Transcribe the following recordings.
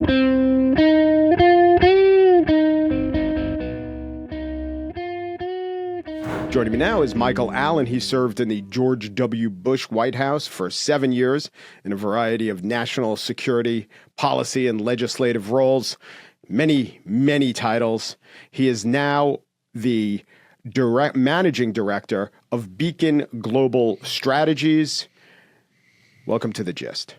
Joining me now is Michael Allen. He served in the George W. Bush White House for 7 years in a variety of national security, policy, and legislative roles. Many, many titles. He is now the managing director of Beacon Global Strategies. Welcome to The Gist.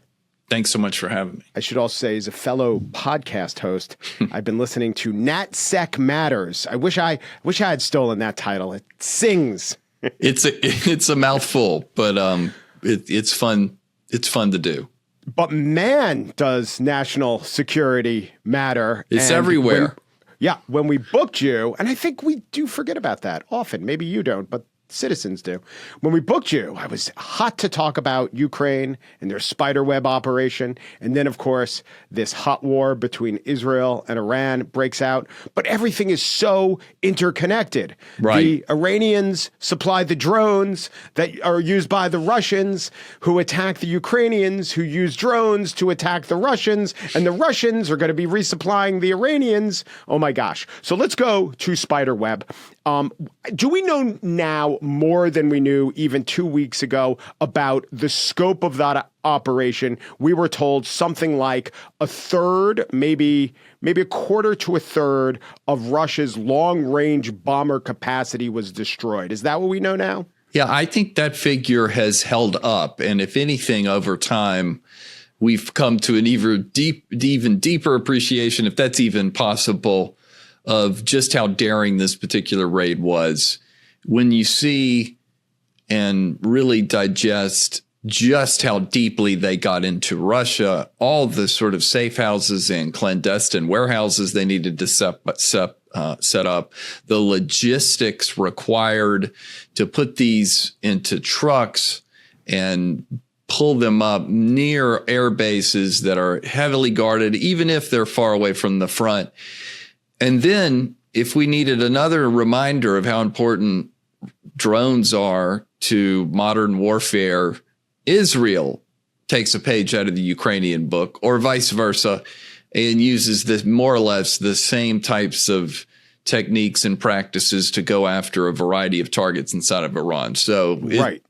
Thanks so much for having me. I should also say, as a fellow podcast host, I've been listening to NatSec Matters. I wish I had stolen that title. It sings. It's a mouthful, but it's fun. It's fun to do. But man, does national security matter. It's everywhere. When we booked you, and I think we do forget about that often. Maybe you don't, but citizens do. When we booked you, I was hot to talk about Ukraine and their spiderweb operation. And then, of course, this hot war between Israel and Iran breaks out. But everything is so interconnected. Right. The Iranians supply the drones that are used by the Russians, who attack the Ukrainians, who use drones to attack the Russians. And the Russians are going to be resupplying the Iranians. Oh, my gosh. So let's go to spiderweb. Do we know now more than we knew even 2 weeks ago about the scope of that operation? We were told something like a third, maybe a quarter to a third of Russia's long-range bomber capacity was destroyed. Is that what we know now? Yeah, I think that figure has held up. And if anything, over time, we've come to an even deeper appreciation, if that's even possible, of just how daring this particular raid was. When you see and really digest just how deeply they got into Russia, all the sort of safe houses and clandestine warehouses they needed to set up, the logistics required to put these into trucks and pull them up near air bases that are heavily guarded, even if they're far away from the front. And then if we needed another reminder of how important drones are to modern warfare, Israel takes a page out of the Ukrainian book, or vice versa, and uses this more or less the same types of techniques and practices to go after a variety of targets inside of Iran. So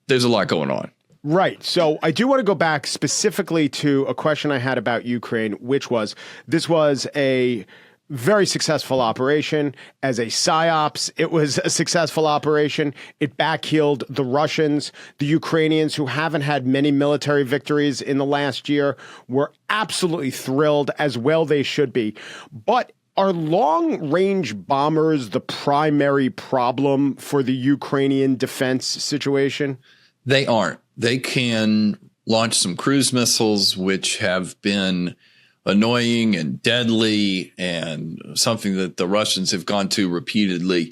there's a lot going on. Right. So I do want to go back specifically to a question I had about Ukraine, which was, this was a very successful operation. As a PSYOPs, it was a successful operation. It backheeled the Russians. The Ukrainians, who haven't had many military victories in the last year, were absolutely thrilled, as well they should be. But are long-range bombers the primary problem for the Ukrainian defense situation? They aren't. They can launch some cruise missiles, which have been annoying and deadly and something that the Russians have gone to repeatedly.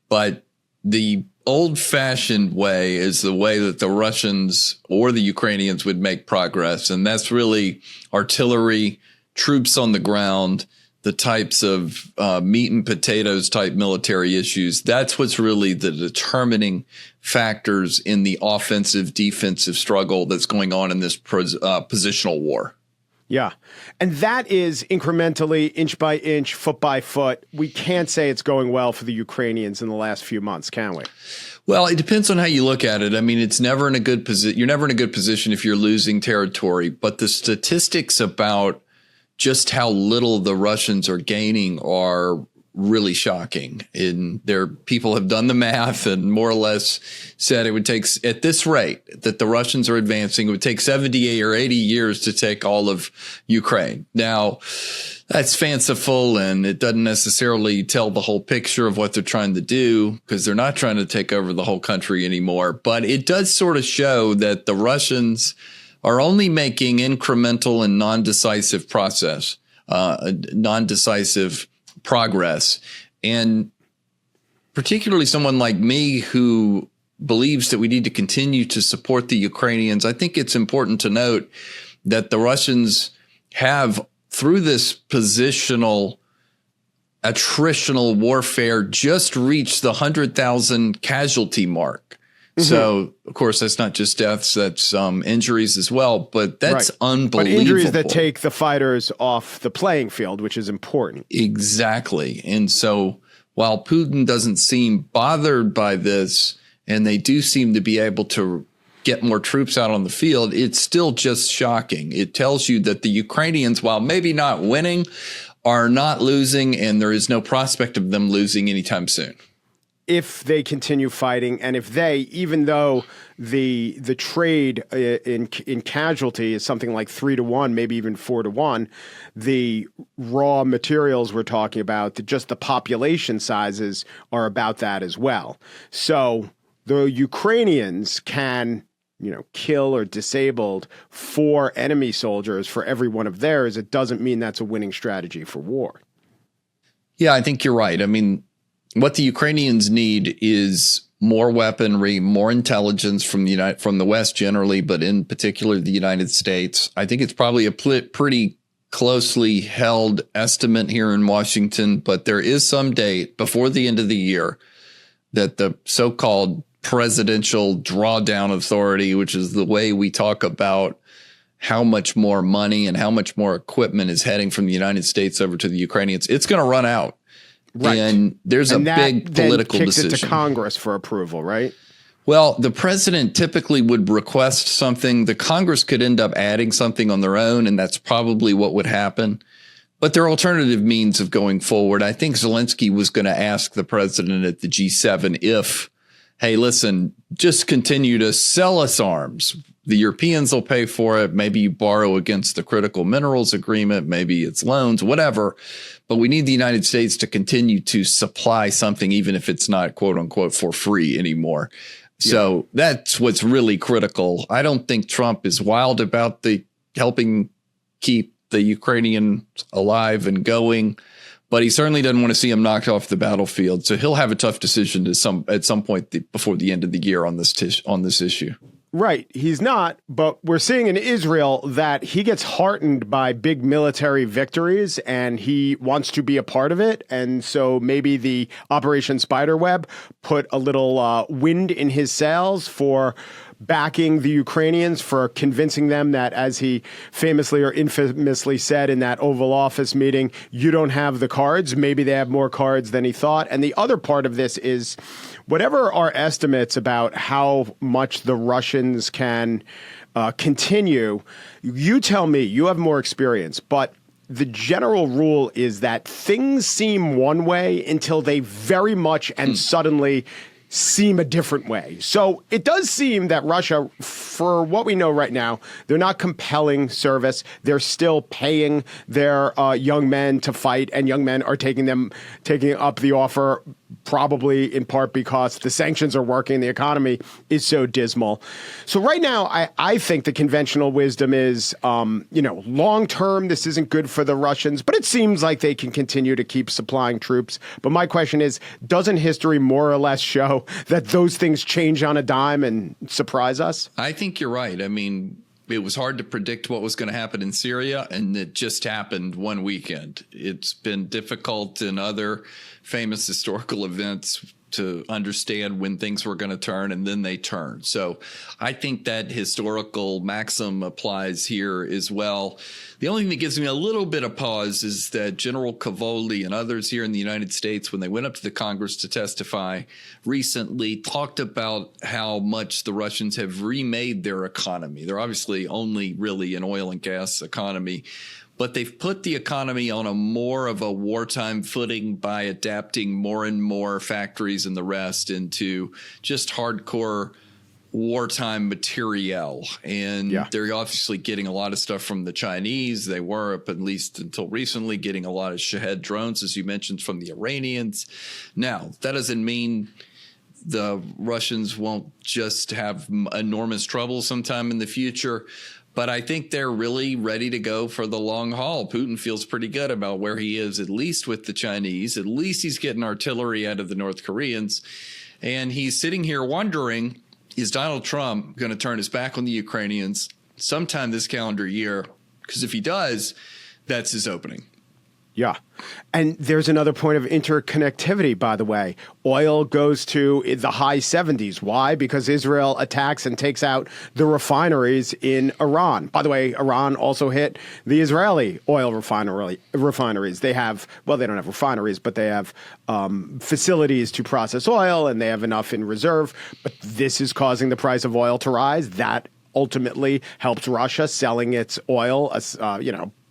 But the old-fashioned way is the way that the Russians or the Ukrainians would make progress. And that's really artillery, troops on the ground, the types of meat and potatoes type military issues. That's what's really the determining factors in the offensive defensive struggle that's going on in this positional war. Yeah. And that is incrementally, inch by inch, foot by foot. We can't say it's going well for the Ukrainians in the last few months, can we? Well, it depends on how you look at it. I mean, it's never in a good position. You're never in a good position if you're losing territory. But the statistics about just how little the Russians are gaining are really shocking. People have done the math and more or less said it would take, at this rate that the Russians are advancing, it would take 70 or 80 years to take all of Ukraine. Now, that's fanciful, and it doesn't necessarily tell the whole picture of what they're trying to do, because they're not trying to take over the whole country anymore. But it does sort of show that the Russians are only making incremental and non-decisive progress. And particularly someone like me who believes that we need to continue to support the Ukrainians, I think it's important to note that the Russians have, through this positional, attritional warfare, just reached the 100,000 casualty mark. So, of course, that's not just deaths, that's injuries as well, but that's unbelievable. But injuries that take the fighters off the playing field, which is important. Exactly. And so while Putin doesn't seem bothered by this, and they do seem to be able to get more troops out on the field, it's still just shocking. It tells you that the Ukrainians, while maybe not winning, are not losing, and there is no prospect of them losing anytime soon. If they continue fighting, and if they, even though the trade in casualty is something like 3-1, maybe even 4-1, the raw materials we're talking about, just the population sizes are about that as well. So the Ukrainians can, kill or disabled 4 enemy soldiers for every one of theirs. It doesn't mean that's a winning strategy for war. Yeah, I think you're right. I mean, what the Ukrainians need is more weaponry, more intelligence from the West generally, but in particular the United States. I think it's probably a pretty closely held estimate here in Washington, but there is some date before the end of the year that the so-called presidential drawdown authority, which is the way we talk about how much more money and how much more equipment is heading from the United States over to the Ukrainians, it's going to run out. Right. And there's a big political decision. It to Congress for approval, right? Well, the president typically would request something. The Congress could end up adding something on their own, and that's probably what would happen. But there are alternative means of going forward. I think Zelensky was going to ask the president at the G7 if, hey, listen, just continue to sell us arms. The Europeans will pay for it. Maybe you borrow against the critical minerals agreement. Maybe it's loans, whatever. But we need the United States to continue to supply something, even if it's not, quote unquote, for free anymore. Yeah. So that's what's really critical. I don't think Trump is wild about the helping keep the Ukrainians alive and going, but he certainly doesn't want to see them knocked off the battlefield. So he'll have a tough decision at some point before the end of the year on this issue. Right. He's not, but we're seeing in Israel that he gets heartened by big military victories and he wants to be a part of it. And so maybe the Operation Spiderweb put a little wind in his sails for backing the Ukrainians, for convincing them that, as he famously or infamously said in that Oval Office meeting, you don't have the cards. Maybe they have more cards than he thought. And the other part of this is, whatever our estimates about how much the Russians can continue, you tell me, you have more experience, but the general rule is that things seem one way until they very much and suddenly seem a different way. So it does seem that Russia, for what we know right now, they're not compelling service. They're still paying their young men to fight, and young men are taking up the offer, probably in part because the sanctions are working. The economy is so dismal. So right now, I think the conventional wisdom is, long term, this isn't good for the Russians, but it seems like they can continue to keep supplying troops. But my question is, doesn't history more or less show that those things change on a dime and surprise us? I think you're right. I mean, it was hard to predict what was going to happen in Syria, and it just happened one weekend. It's been difficult in other famous historical events to understand when things were going to turn, and then they turned. So I think that historical maxim applies here as well. The only thing that gives me a little bit of pause is that General Cavoli and others here in the United States, when they went up to the Congress to testify recently, talked about how much the Russians have remade their economy. They're obviously only really an oil and gas economy, but they've put the economy on a more of a wartime footing by adapting more and more factories and the rest into just hardcore wartime materiel. And they're obviously getting a lot of stuff from the Chinese. They were, up at least until recently, getting a lot of Shahed drones, as you mentioned, from the Iranians. Now, that doesn't mean the Russians won't just have enormous trouble sometime in the future. But I think they're really ready to go for the long haul. Putin feels pretty good about where he is, at least with the Chinese. At least he's getting artillery out of the North Koreans. And he's sitting here wondering, is Donald Trump going to turn his back on the Ukrainians sometime this calendar year? Because if he does, that's his opening. Yeah. And there's another point of interconnectivity, by the way. Oil goes to the high 70s. Why? Because Israel attacks and takes out the refineries in Iran. By the way, Iran also hit the Israeli oil refineries. They have, well, they don't have refineries, but they have facilities to process oil, and they have enough in reserve. But this is causing the price of oil to rise. That ultimately helps Russia selling its oil,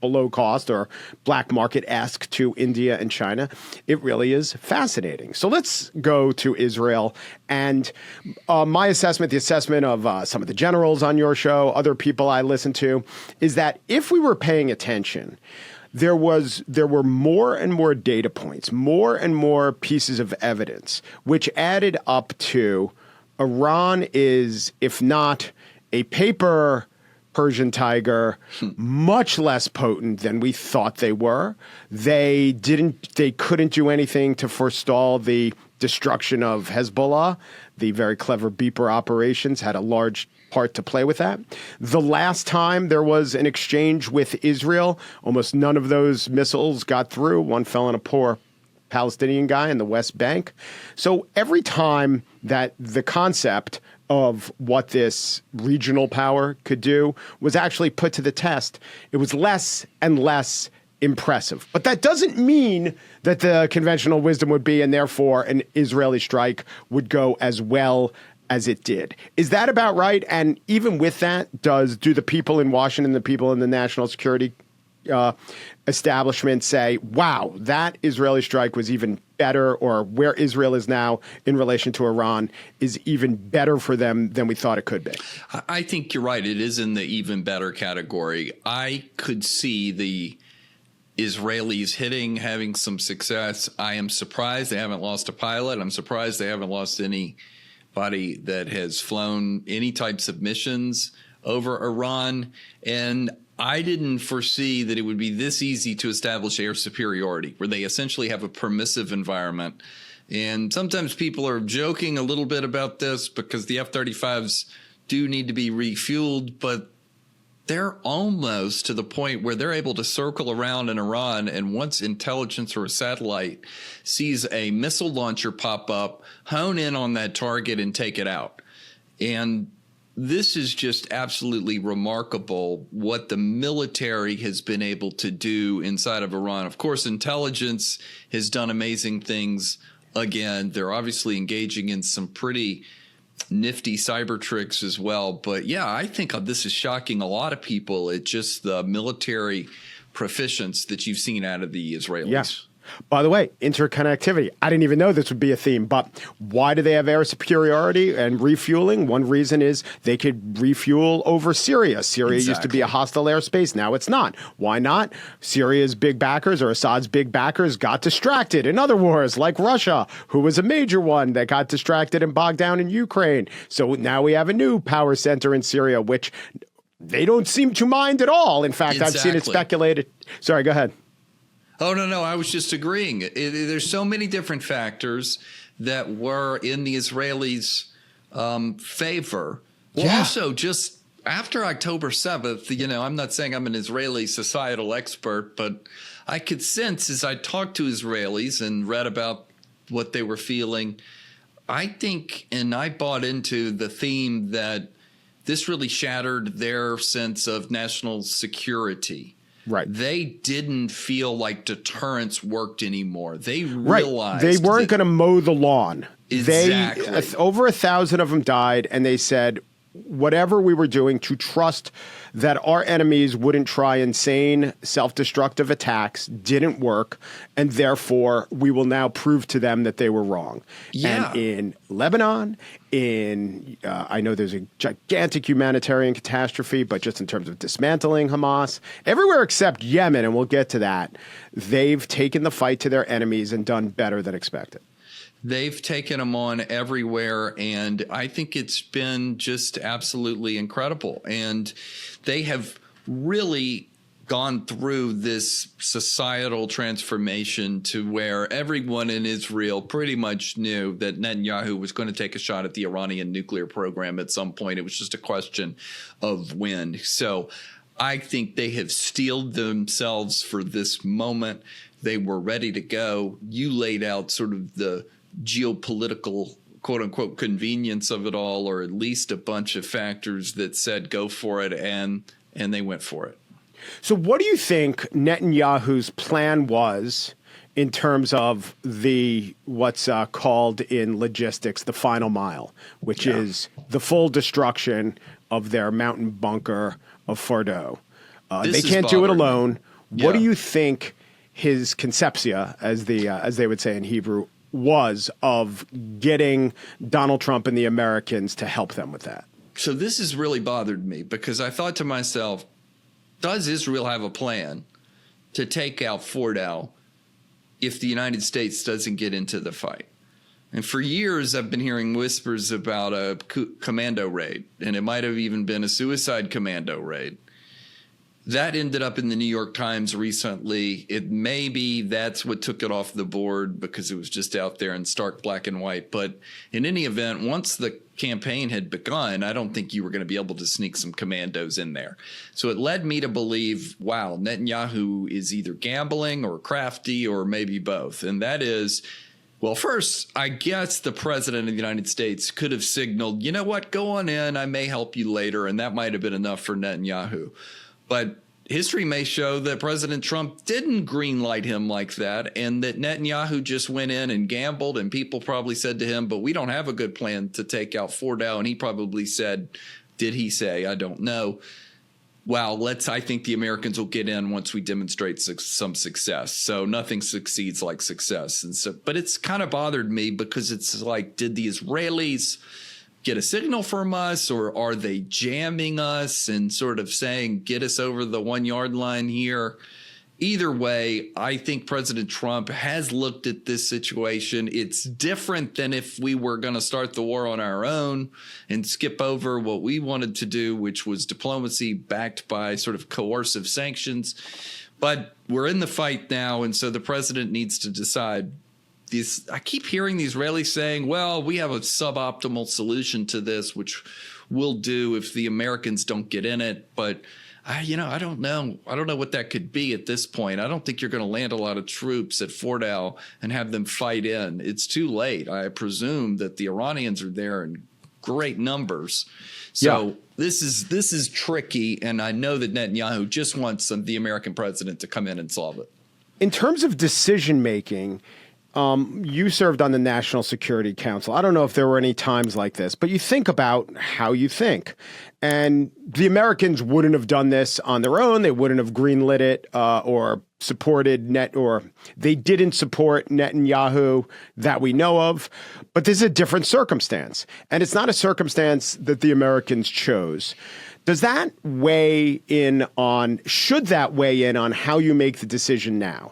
below cost or black market-esque to India and China. It really is fascinating. So let's go to Israel. And my assessment, the assessment of some of the generals on your show, other people I listen to, is that if we were paying attention, there were more and more data points, more and more pieces of evidence, which added up to Iran is, if not a paper Persian tiger, much less potent than we thought they were. They couldn't do anything to forestall the destruction of Hezbollah. The very clever beeper operations had a large part to play with that. The last time there was an exchange with Israel, almost none of those missiles got through. One fell on a poor Palestinian guy in the West Bank. So every time that the concept of what this regional power could do was actually put to the test, it was less and less impressive. But that doesn't mean that the conventional wisdom would be, and therefore an Israeli strike would go as well as it did. Is that about right? And even with that, do the people in Washington, the people in the national security establishment say, wow, that Israeli strike was even better, or where Israel is now in relation to Iran is even better for them than we thought it could be? I think you're right. It is in the even better category. I could see the Israelis having some success. I am surprised they haven't lost a pilot. I'm surprised they haven't lost anybody that has flown any types of missions over Iran. And I didn't foresee that it would be this easy to establish air superiority, where they essentially have a permissive environment. And sometimes people are joking a little bit about this because the F-35s do need to be refueled, but they're almost to the point where they're able to circle around in Iran, and once intelligence or a satellite sees a missile launcher pop up, hone in on that target and take it out. And this is just absolutely remarkable what the military has been able to do inside of Iran. Of course, intelligence has done amazing things. Again, they're obviously engaging in some pretty nifty cyber tricks as well. But yeah, I think this is shocking a lot of people. It's just the military proficiency that you've seen out of the Israelis. Yeah. By the way, interconnectivity. I didn't even know this would be a theme, but why do they have air superiority and refueling? One reason is they could refuel over Syria. Syria used to be a hostile airspace. Now it's not. Why not? Syria's big backers, or Assad's big backers, got distracted in other wars, like Russia, who was a major one that got distracted and bogged down in Ukraine. So now we have a new power center in Syria, which they don't seem to mind at all. In fact, I've seen it speculated. Sorry, go ahead. Oh, no, I was just agreeing. There's so many different factors that were in the Israelis' favor. Well, also, just after October 7th, I'm not saying I'm an Israeli societal expert, but I could sense as I talked to Israelis and read about what they were feeling, I think, and I bought into the theme that this really shattered their sense of national security. Right. They didn't feel like deterrence worked anymore. They realized they weren't going to mow the lawn. Exactly. Over 1,000 of them died, and they said, whatever we were doing, to trust that our enemies wouldn't try insane, self-destructive attacks didn't work, and therefore we will now prove to them that they were wrong. Yeah. And in Lebanon, I know there's a gigantic humanitarian catastrophe, but just in terms of dismantling Hamas, everywhere except Yemen, and we'll get to that, they've taken the fight to their enemies and done better than expected. They've taken them on everywhere, and I think it's been just absolutely incredible. And they have really gone through this societal transformation to where everyone in Israel pretty much knew that Netanyahu was going to take a shot at the Iranian nuclear program at some point. It was just a question of when. So I think they have steeled themselves for this moment. They were ready to go. You laid out sort of the geopolitical, quote unquote, convenience of it all, or at least a bunch of factors that said go for it, and they went for it. So what do you think Netanyahu's plan was in terms of the what's called in logistics the final mile, which is the full destruction of their mountain bunker of Fordow? They can't do it alone. What do you think his conceptia, as they would say in Hebrew, was of getting Donald Trump and the Americans to help them with that? So this has really bothered me because I thought to myself, does Israel have a plan to take out Fordow if the United States doesn't get into the fight? And for years, I've been hearing whispers about a commando raid, and it might have even been a suicide commando raid. That ended up in the New York Times recently. It may be that's what took it off the board because it was just out there in stark black and white. But in any event, once the campaign had begun, I don't think you were going to be able to sneak some commandos in there. So it led me to believe, wow, Netanyahu is either gambling or crafty or maybe both. And that is, well, first, I guess the president of the United States could have signaled, you know what, go on in, I may help you later. And that might have been enough for Netanyahu. But history may show that President Trump didn't greenlight him like that, and that Netanyahu just went in and gambled, and people probably said to him, but we don't have a good plan to take out Fordow. And he probably said, did he say? I don't know. Well, I think the Americans will get in once we demonstrate some success. So nothing succeeds like success. And so, but it's kind of bothered me because it's like, did the Israelis get a signal from us, or are they jamming us and sort of saying, get us over the 1 yard line here? Either way, I think President Trump has looked at this situation. It's different than if we were going to start the war on our own and skip over what we wanted to do, which was diplomacy backed by sort of coercive sanctions. But we're in the fight now, and so the president needs to decide. I keep hearing the Israelis saying, well, we have a suboptimal solution to this, which we'll do if the Americans don't get in it. But, I don't know. I don't know what that could be at this point. I don't think you're going to land a lot of troops at Fordow and have them fight in. It's too late. I presume that the Iranians are there in great numbers. So this is tricky. And I know that Netanyahu just wants the American president to come in and solve it. In terms of decision making, you served on the National Security Council. I don't know if there were any times like this, but you think about how you think. And the Americans wouldn't have done this on their own. They wouldn't have greenlit it or supported or they didn't support Netanyahu that we know of. But this is a different circumstance. And it's not a circumstance that the Americans chose. Does that should that weigh in on how you make the decision now?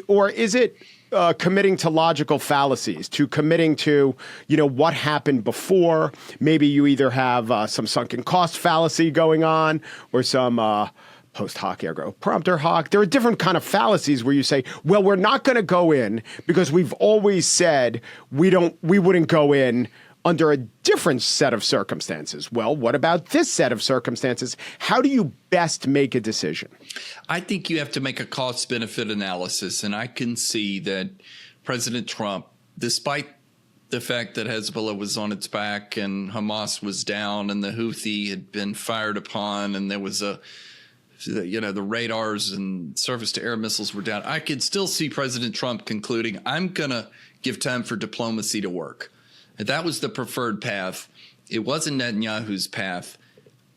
Or is it committing to logical fallacies, to committing to, what happened before? Maybe you either have some sunken cost fallacy going on or some post hoc ergo prompter hoc. There are different kind of fallacies where you say, well, we're not going to go in because we've always said we wouldn't go in under a different set of circumstances. Well, what about this set of circumstances? How do you best make a decision? I think you have to make a cost-benefit analysis, and I can see that President Trump, despite the fact that Hezbollah was on its back and Hamas was down and the Houthi had been fired upon and there was the radars and surface-to-air missiles were down, I could still see President Trump concluding, I'm going to give time for diplomacy to work. That was the preferred path. It wasn't Netanyahu's path.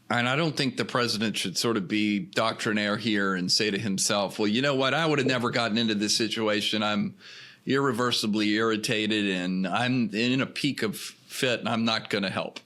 And I don't think the president should sort of be doctrinaire here and say to himself, well, you know what? I would have never gotten into this situation. I'm irreversibly irritated and I'm in a peak of fit and I'm not going to help.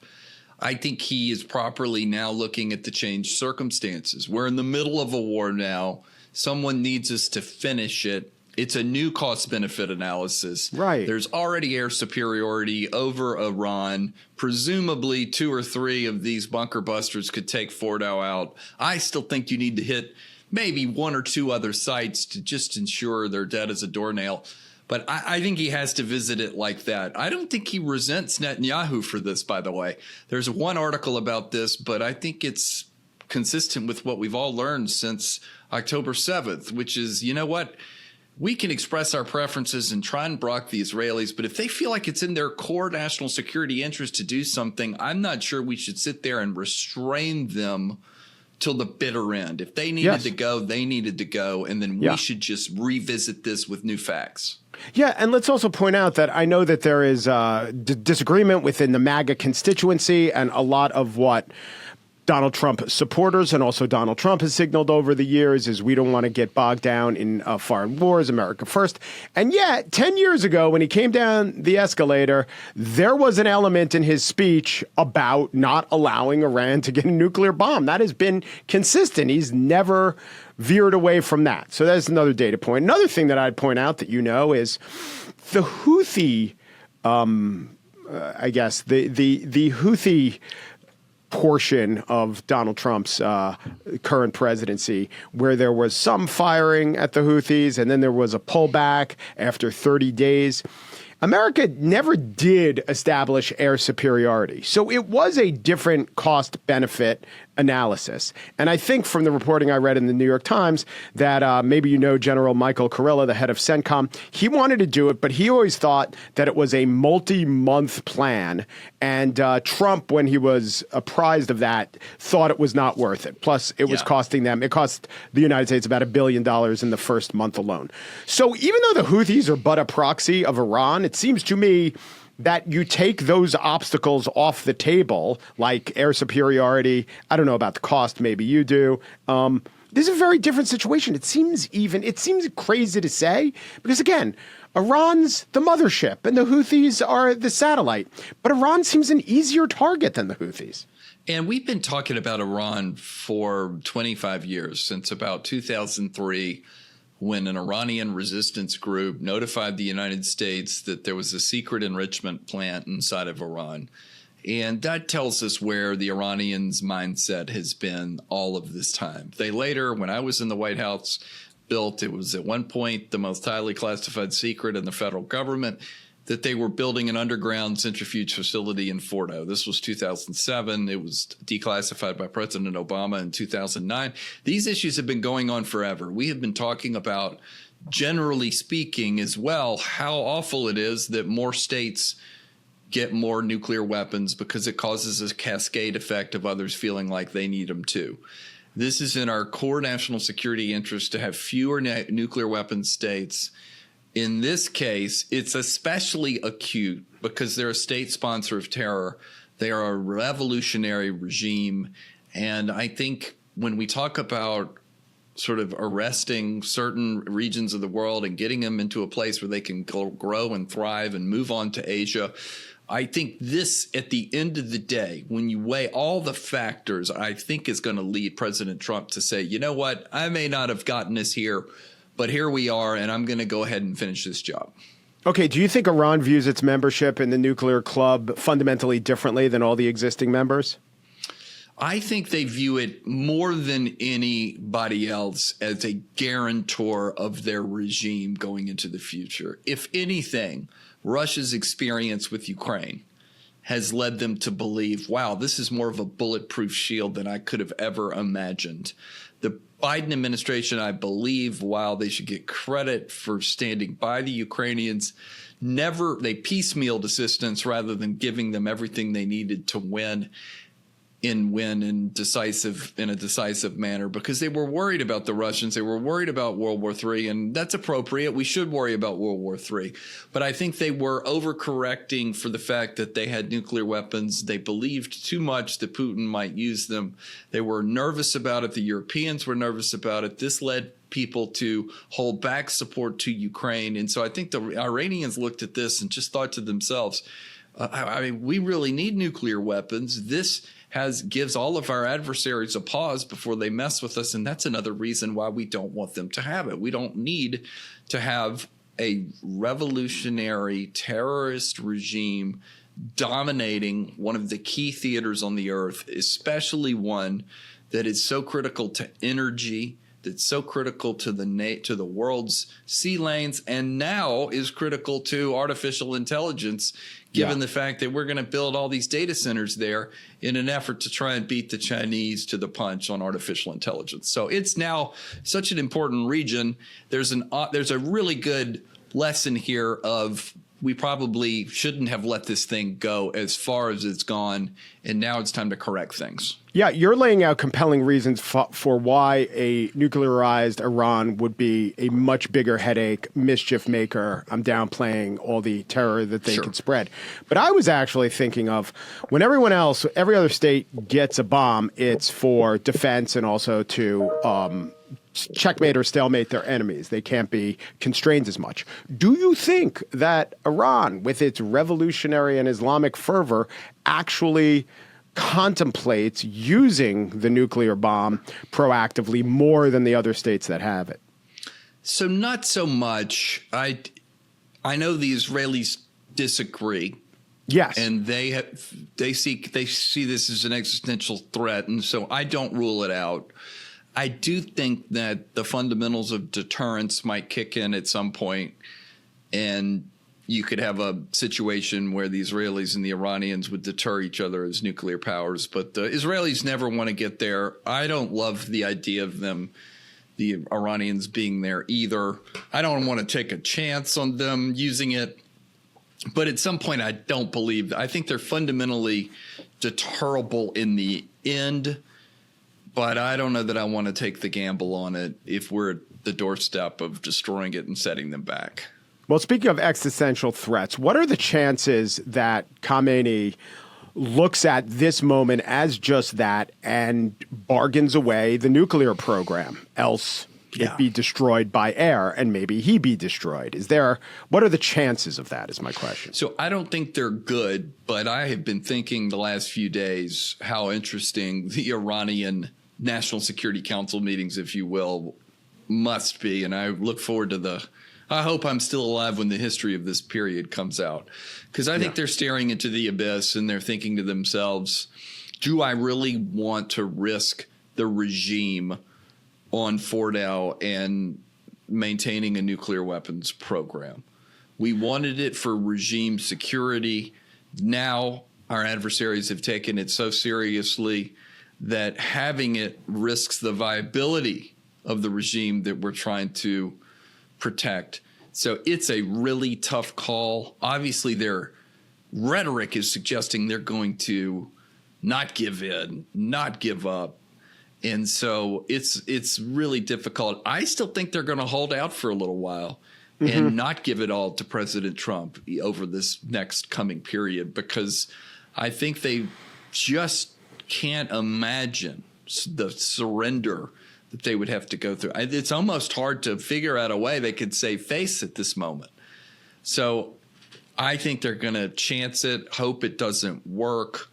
I think he is properly now looking at the changed circumstances. We're in the middle of a war now. Someone needs us to finish it. It's a new cost-benefit analysis. Right. There's already air superiority over Iran. Presumably 2 or 3 of these bunker busters could take Fordow out. I still think you need to hit maybe 1 or 2 other sites to just ensure they're dead as a doornail. But I think he has to visit it like that. I don't think he resents Netanyahu for this, by the way. There's one article about this, but I think it's consistent with what we've all learned since October 7th, which is, you know what? We can express our preferences and try and block the Israelis, but if they feel like it's in their core national security interest to do something, I'm not sure we should sit there and restrain them till the bitter end. If they needed to go, they needed to go, and then we should just revisit this with new facts. Yeah, and let's also point out that I know that there is disagreement within the MAGA constituency, and a lot of what Donald Trump supporters and also Donald Trump has signaled over the years is we don't want to get bogged down in foreign wars, America first. And yet, 10 years ago, when he came down the escalator, there was an element in his speech about not allowing Iran to get a nuclear bomb. That has been consistent. He's never veered away from that. So that's another data point. Another thing that I'd point out that you know is the Houthi, I guess, the Houthi portion of Donald Trump's current presidency, where there was some firing at the Houthis and then there was a pullback after 30 days. America never did establish air superiority. So it was a different cost benefit analysis. And I think from the reporting I read in the New York Times that maybe you know General Michael Kurilla, the head of CENTCOM, he wanted to do it, but he always thought that it was a multi-month plan. And Trump, when he was apprised of that, thought it was not worth it. Plus, it was costing them, it cost the United States about $1 billion in the first month alone. So even though the Houthis are but a proxy of Iran, it seems to me that you take those obstacles off the table, like air superiority. I don't know about the cost. Maybe you do. This is a very different situation. It seems crazy to say because, again, Iran's the mothership and the Houthis are the satellite. But Iran seems an easier target than the Houthis. And we've been talking about Iran for 25 years, since about 2003. When an Iranian resistance group notified the United States that there was a secret enrichment plant inside of Iran. And that tells us where the Iranians' mindset has been all of this time. They later, when I was in the White House, built, it was at one point the most highly classified secret in the federal government, that they were building an underground centrifuge facility in Fordow. This was 2007. It was declassified by President Obama in 2009. These issues have been going on forever. We have been talking about, generally speaking as well, how awful it is that more states get more nuclear weapons because it causes a cascade effect of others feeling like they need them too. This is in our core national security interest to have fewer nuclear weapon states. In this case, it's especially acute because they're a state sponsor of terror. They are a revolutionary regime. And I think when we talk about sort of arresting certain regions of the world and getting them into a place where they can grow and thrive and move on to Asia, I think this, at the end of the day, when you weigh all the factors, I think is going to lead President Trump to say, you know what, I may not have gotten us here, but here we are, and I'm going to go ahead and finish this job. Okay, do you think Iran views its membership in the nuclear club fundamentally differently than all the existing members? I think they view it more than anybody else as a guarantor of their regime going into the future. If anything, Russia's experience with Ukraine has led them to believe, wow, this is more of a bulletproof shield than I could have ever imagined. The Biden administration, I believe, while they should get credit for standing by the Ukrainians, they piecemealed assistance rather than giving them everything they needed to win in a decisive manner, because they were worried about the Russians. They were worried about World War III, and that's appropriate. We should worry about World War III. But I think they were overcorrecting for the fact that they had nuclear weapons. They believed too much that Putin might use them. They were nervous about it. The Europeans were nervous about it. This led people to hold back support to Ukraine. And so I think the Iranians looked at this and just thought to themselves, we really need nuclear weapons. This gives all of our adversaries a pause before they mess with us. And that's another reason why we don't want them to have it. We don't need to have a revolutionary terrorist regime dominating one of the key theaters on the earth, especially one that is so critical to energy, that's so critical to the world's sea lanes, and now is critical to artificial intelligence, given the fact that we're going to build all these data centers there in an effort to try and beat the Chinese to the punch on artificial intelligence. So it's now such an important region. There's a really good lesson here of we probably shouldn't have let this thing go as far as it's gone, and now it's time to correct things. Yeah, you're laying out compelling reasons for why a nuclearized Iran would be a much bigger headache, mischief maker. I'm downplaying all the terror that they could spread. But I was actually thinking of when every other state gets a bomb, it's for defense and also to checkmate or stalemate their enemies. They can't be constrained as much. Do you think that Iran, with its revolutionary and Islamic fervor, actually contemplates using the nuclear bomb proactively more than the other states that have it? So not so much. I know the Israelis disagree. Yes. And they see this as an existential threat, and so I don't rule it out. I do think that the fundamentals of deterrence might kick in at some point, and you could have a situation where the Israelis and the Iranians would deter each other as nuclear powers. But the Israelis never want to get there. I don't love the idea of them, the Iranians, being there either. I don't want to take a chance on them using it. But at some point, I don't believe. I think they're fundamentally deterrable in the end. But I don't know that I want to take the gamble on it if we're at the doorstep of destroying it and setting them back. Well, speaking of existential threats, what are the chances that Khamenei looks at this moment as just that and bargains away the nuclear program, else it be destroyed by air and maybe he be destroyed? What are the chances of that is my question. So I don't think they're good, but I have been thinking the last few days how interesting the Iranian National Security Council meetings, if you will, must be. And I look forward to I hope I'm still alive when the history of this period comes out, because I think they're staring into the abyss and they're thinking to themselves, do I really want to risk the regime on Fordow and maintaining a nuclear weapons program? We wanted it for regime security. Now our adversaries have taken it so seriously that having it risks the viability of the regime that we're trying to protect. So it's a really tough call. Obviously, their rhetoric is suggesting they're going to not give in, not give up. And so it's really difficult. I still think they're going to hold out for a little while and not give it all to President Trump over this next coming period, because I think they just can't imagine the surrender that they would have to go through. It's almost hard to figure out a way they could save face at this moment. So I think they're going to chance it, hope it doesn't work,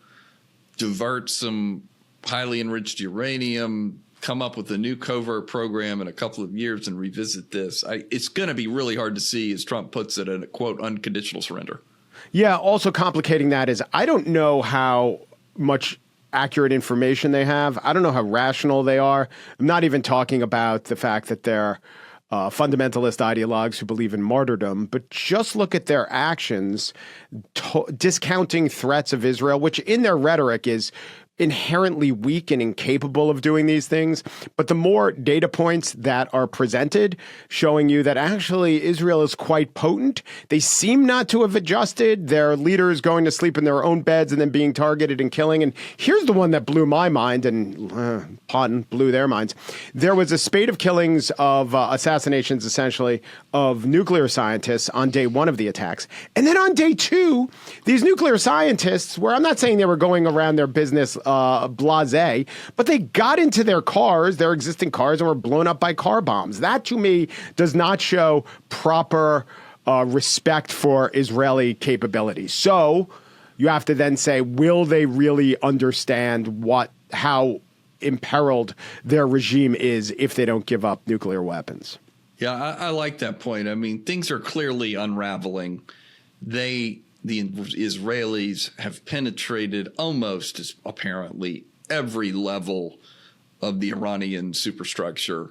divert some highly enriched uranium, come up with a new covert program in a couple of years and revisit this. It's going to be really hard to see, as Trump puts it, a quote unconditional surrender. Yeah. Also complicating that is I don't know how much accurate information they have. I don't know how rational they are. I'm not even talking about the fact that they're fundamentalist ideologues who believe in martyrdom, but just look at their actions, discounting threats of Israel, which in their rhetoric is inherently weak and incapable of doing these things. But the more data points that are presented showing you that actually Israel is quite potent, they seem not to have adjusted. Their leaders going to sleep in their own beds and then being targeted and killing. And here's the one that blew my mind and blew their minds. There was a spate of killings of assassinations, essentially, of nuclear scientists on day one of the attacks. And then on day two, these nuclear scientists, where I'm not saying they were going around their business blasé, but they got into their cars, their existing cars, and were blown up by car bombs. That, to me, does not show proper respect for Israeli capabilities. So you have to then say, will they really understand how imperiled their regime is if they don't give up nuclear weapons? Yeah, I like that point. I mean, things are clearly unraveling. The Israelis have penetrated almost apparently every level of the Iranian superstructure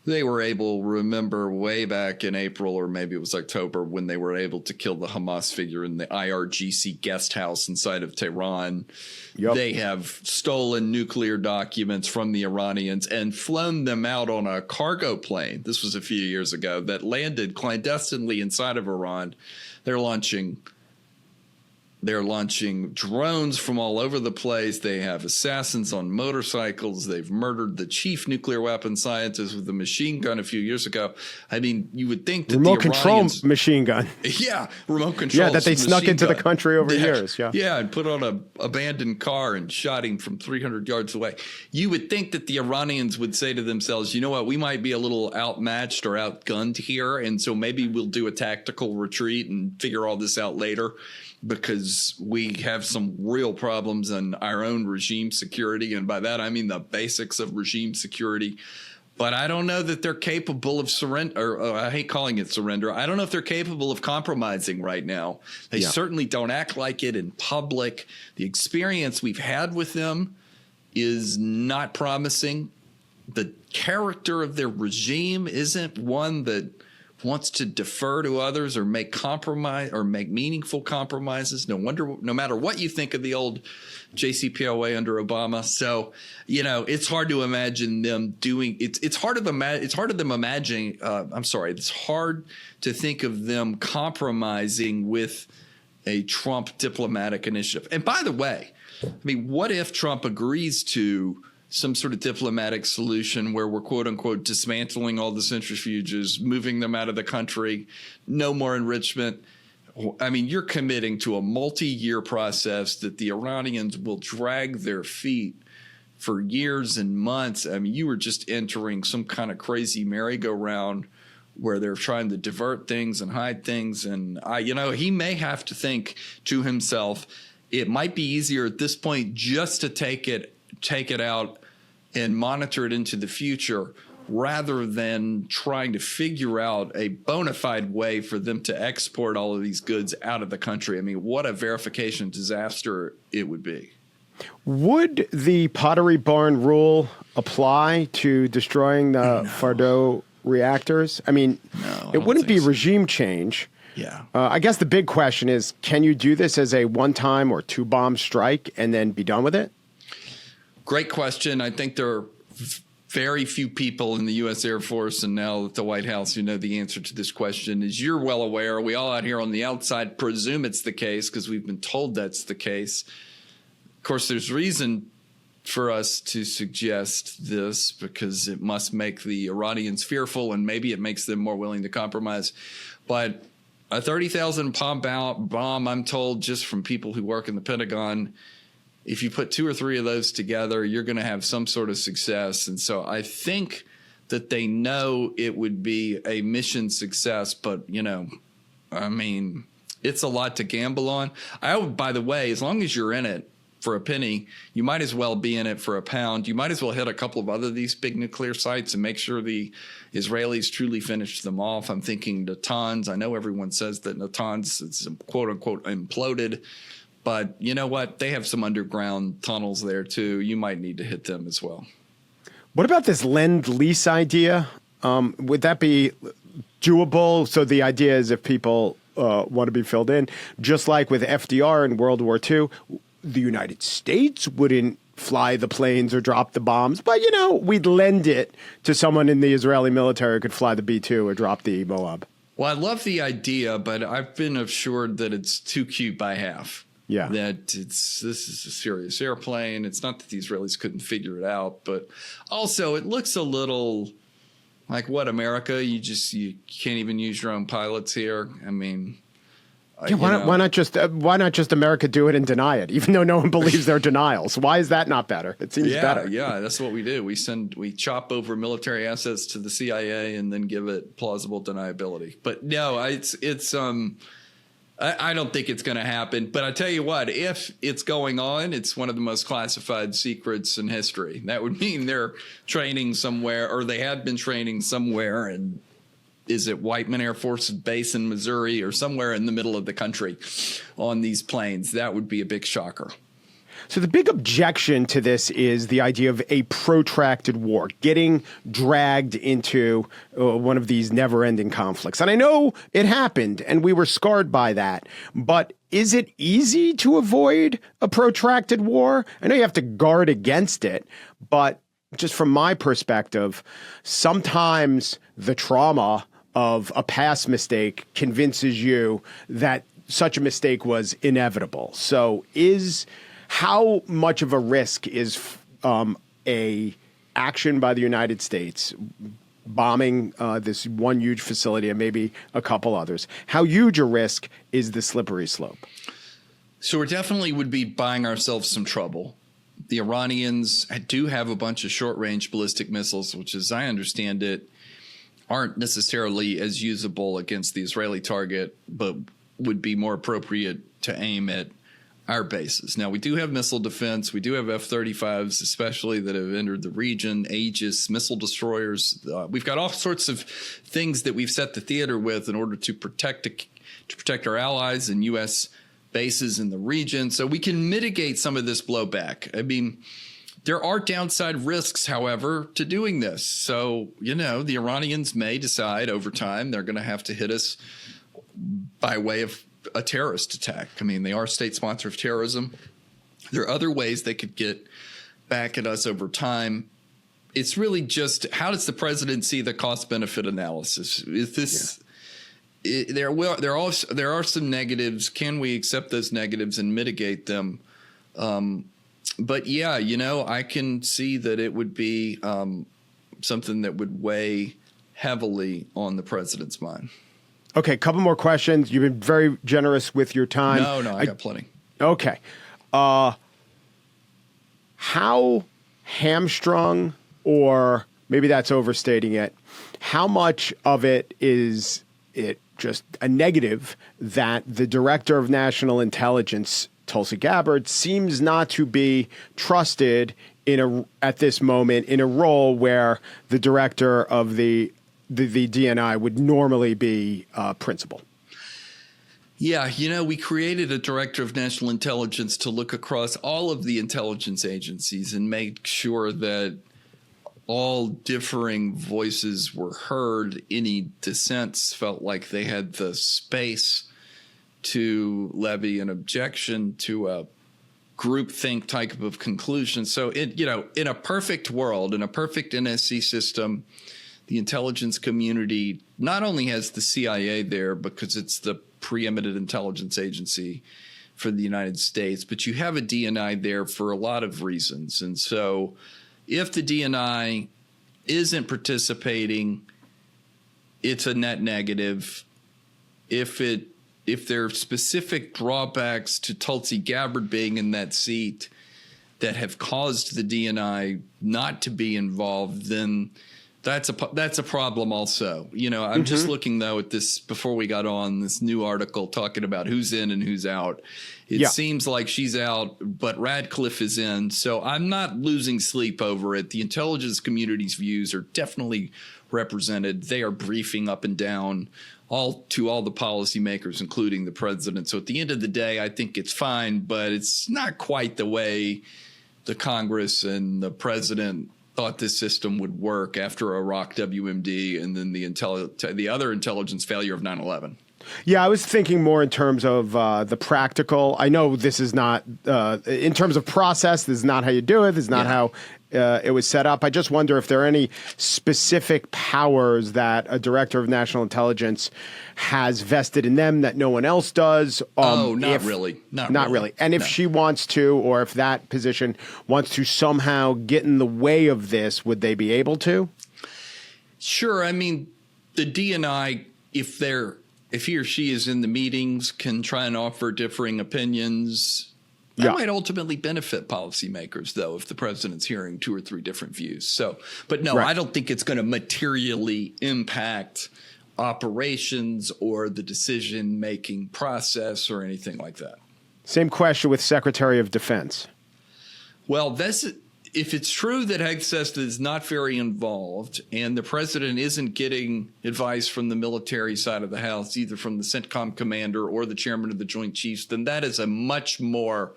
They were able, remember way back in April, or maybe it was October, when they were able to kill the Hamas figure in the IRGC guest house inside of Tehran. Yep. They have stolen nuclear documents from the Iranians and flown them out on a cargo plane. This was a few years ago that landed clandestinely inside of Iran. They're launching drones from all over the place. They have assassins on motorcycles. They've murdered the chief nuclear weapons scientist with a machine gun a few years ago. I mean, you would think that remote the control Iranians, machine gun. yeah, remote control. Yeah, that they snuck into gun. the country over years. Yeah, and put on a abandoned car and shot him from 300 yards away. You would think that the Iranians would say to themselves, you know what, we might be a little outmatched or outgunned here, and so maybe we'll do a tactical retreat and figure all this out later, because we have some real problems in our own regime security. And by that, I mean the basics of regime security. But I don't know that they're capable of surrender. Or I hate calling it surrender. I don't know if they're capable of compromising right now. They certainly don't act like it in public. The experience we've had with them is not promising. The character of their regime isn't one that wants to defer to others or make compromise or make meaningful compromises. No matter what you think of the old JCPOA under Obama. So, it's hard to imagine them doing it. It's hard to think of them compromising with a Trump diplomatic initiative. And by the way, I mean, what if Trump agrees to some sort of diplomatic solution where we're, quote unquote, dismantling all the centrifuges, moving them out of the country, no more enrichment? I mean, you're committing to a multi-year process that the Iranians will drag their feet for years and months. I mean, you were just entering some kind of crazy merry-go-round where they're trying to divert things and hide things. And, he may have to think to himself, it might be easier at this point just to take it out and monitor it into the future, rather than trying to figure out a bona fide way for them to export all of these goods out of the country. I mean, what a verification disaster it would be. Would the Pottery Barn rule apply to destroying the Fordow reactors? I mean, it wouldn't be regime change. Yeah. I guess the big question is, can you do this as a one-time or two-bomb strike and then be done with it? Great question. I think there are very few people in the U.S. Air Force and now at the White House who know the answer to this question. As you're well aware, we all out here on the outside presume it's the case because we've been told that's the case. Of course, there's reason for us to suggest this because it must make the Iranians fearful and maybe it makes them more willing to compromise. But a 30,000 pound bomb, I'm told, just from people who work in the Pentagon, if you put two or three of those together, you're going to have some sort of success. And so I think that they know it would be a mission success. But, I mean, it's a lot to gamble on. By the way, as long as you're in it for a penny, you might as well be in it for a pound. You might as well hit a couple of other these big nuclear sites and make sure the Israelis truly finish them off. I'm thinking Natanz. I know everyone says that Natanz is quote unquote imploded. But you know what? They have some underground tunnels there, too. You might need to hit them as well. What about this lend-lease idea? Would that be doable? So the idea is if people want to be filled in, just like with FDR in World War II, the United States wouldn't fly the planes or drop the bombs. But, we'd lend it to someone in the Israeli military who could fly the B-2 or drop the Moab. Well, I love the idea, but I've been assured that it's too cute by half. Yeah. That this is a serious airplane. It's not that the Israelis couldn't figure it out, but also it looks a little like what, America? You can't even use your own pilots here. I mean, why not just America do it and deny it, even though no one believes their denials? Why is that not better? It seems better. Yeah, that's what we do. We chop over military assets to the CIA and then give it plausible deniability. But no, I don't think it's going to happen. But I tell you what, if it's going on, it's one of the most classified secrets in history. That would mean they're training somewhere, or they have been training somewhere. And is it Whiteman Air Force Base in Missouri or somewhere in the middle of the country on these planes? That would be a big shocker. So the big objection to this is the idea of a protracted war, getting dragged into one of these never-ending conflicts. And I know it happened, and we were scarred by that. But is it easy to avoid a protracted war? I know you have to guard against it, but just from my perspective, sometimes the trauma of a past mistake convinces you that such a mistake was inevitable. So how much of a risk is a action by the United States bombing this one huge facility and maybe a couple others? How huge a risk is the slippery slope? So we definitely would be buying ourselves some trouble. The Iranians do have a bunch of short-range ballistic missiles, which, as I understand it, aren't necessarily as usable against the Israeli target, but would be more appropriate to aim at our bases. Now, we do have missile defense. We do have F-35s, especially that have entered the region, Aegis, missile destroyers. We've got all sorts of things that we've set the theater with in order to protect our allies and U.S. bases in the region. So we can mitigate some of this blowback. I mean, there are downside risks, however, to doing this. So, the Iranians may decide over time they're going to have to hit us by way of a terrorist attack. I mean, they are a state sponsor of terrorism. There are other ways they could get back at us over time. It's really just, how does the president see the cost-benefit analysis? Is this there are some negatives. Can we accept those negatives and mitigate them? But yeah, I can see that it would be something that would weigh heavily on the president's mind. Okay, a couple more questions. You've been very generous with your time. No, I got plenty. Okay. How hamstrung, or maybe that's overstating it, how much of it is it just a negative that the director of national intelligence, Tulsi Gabbard, seems not to be trusted at this moment in a role where the director of the DNI would normally be principal? Yeah, we created a director of national intelligence to look across all of the intelligence agencies and make sure that all differing voices were heard. Any dissents felt like they had the space to levy an objection to a groupthink type of conclusion. So, in a perfect world, in a perfect NSC system, the intelligence community not only has the CIA there because it's the preeminent intelligence agency for the United States, but you have a DNI there for a lot of reasons. And so if the DNI isn't participating, it's a net negative. If there are specific drawbacks to Tulsi Gabbard being in that seat that have caused the DNI not to be involved, then that's a problem also. I'm just looking, though, at this before we got on, this new article talking about who's in and who's out. It seems like she's out, but Radcliffe is in. So I'm not losing sleep over it. The intelligence community's views are definitely represented. They are briefing up and down to all the policymakers, including the president. So at the end of the day, I think it's fine, but it's not quite the way the Congress and the president thought this system would work after Iraq WMD and then the other intelligence failure of 9/11. Yeah, I was thinking more in terms of the practical. I know this is not, in terms of process, this is not how you do it. This is not how it was set up. I just wonder if there are any specific powers that a director of national intelligence has vested in them that no one else does. Not really. Not really. And if she wants to, or if that position wants to somehow get in the way of this, would they be able to? Sure. I mean, the DNI, if he or she is in the meetings, can try and offer differing opinions. That might ultimately benefit policymakers, though, if the president's hearing 2 or 3 different views. So, but no, I don't think it's going to materially impact operations or the decision-making process or anything like that. Same question with Secretary of Defense. Well, if it's true that Hegseth is not very involved and the president isn't getting advice from the military side of the house, either from the CENTCOM commander or the chairman of the Joint Chiefs, then that is a much more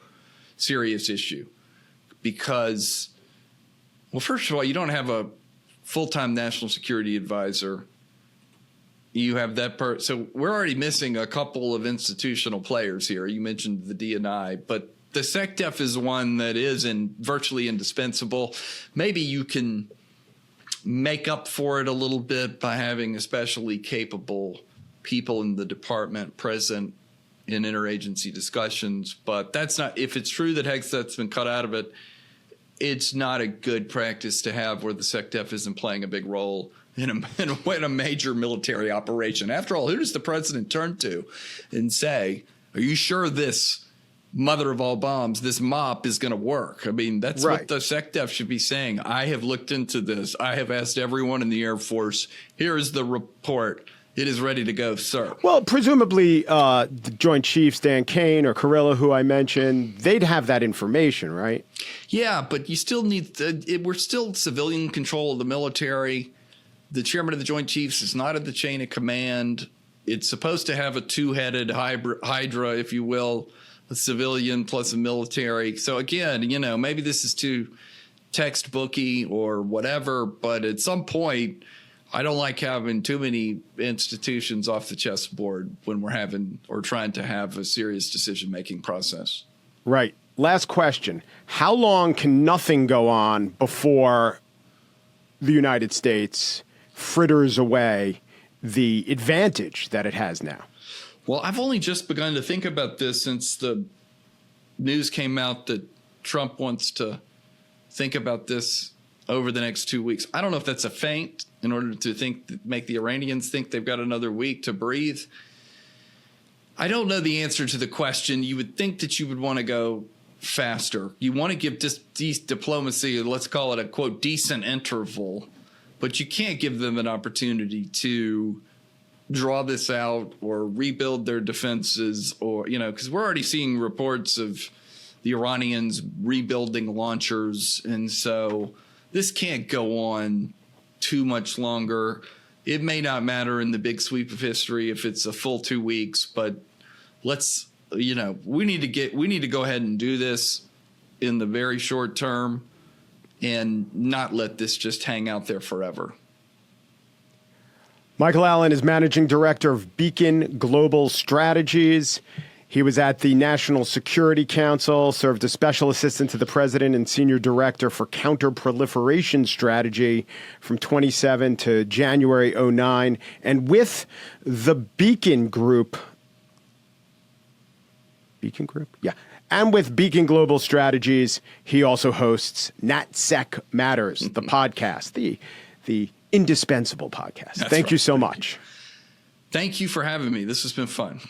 serious issue because, well, first of all, you don't have a full-time national security advisor. You have that part. So we're already missing a couple of institutional players here. You mentioned the DNI, but the SecDef is one that is virtually indispensable. Maybe you can make up for it a little bit by having especially capable people in the department present in interagency discussions. But that's not, if it's true that Hegseth's been cut out of it, it's not a good practice to have where the SecDef isn't playing a big role in a major military operation. After all, who does the president turn to and say, are you sure this mother of all bombs, this MOP is going to work? I mean, that's right. What the SecDef should be saying. I have looked into this. I have asked everyone in the Air Force. Here is the report. It is ready to go, sir. Well, presumably the Joint Chiefs, Dan Kane or Kurilla, who I mentioned, they'd have that information, right? Yeah, but you still need we're still civilian control of the military. The chairman of the Joint Chiefs is not at the chain of command. It's supposed to have a two-headed hydra, if you will, a civilian plus a military. So again, maybe this is too textbooky or whatever, but at some point, I don't like having too many institutions off the chessboard when we're having or trying to have a serious decision-making process. Right. Last question. How long can nothing go on before the United States fritters away the advantage that it has now? Well, I've only just begun to think about this since the news came out that Trump wants to think about this over the next 2 weeks. I don't know if that's a feint in order to make the Iranians think they've got another week to breathe. I don't know the answer to the question. You would think that you would want to go faster. You want to give diplomacy, let's call it a, quote, decent interval, but you can't give them an opportunity to draw this out or rebuild their defenses or, because we're already seeing reports of the Iranians rebuilding launchers. And so this can't go on too much longer. It may not matter in the big sweep of history if it's a full 2 weeks, but let's, we need to go ahead and do this in the very short term and not let this just hang out there forever. Michael Allen is managing director of Beacon Global Strategies. He was at the National Security Council, served as special assistant to the president and senior director for counterproliferation strategy from 27 to January 09. And with the Beacon Group, yeah. And with Beacon Global Strategies, he also hosts NatSec Matters, the podcast, the indispensable podcast. Thank you so much. Thank you for having me. This has been fun.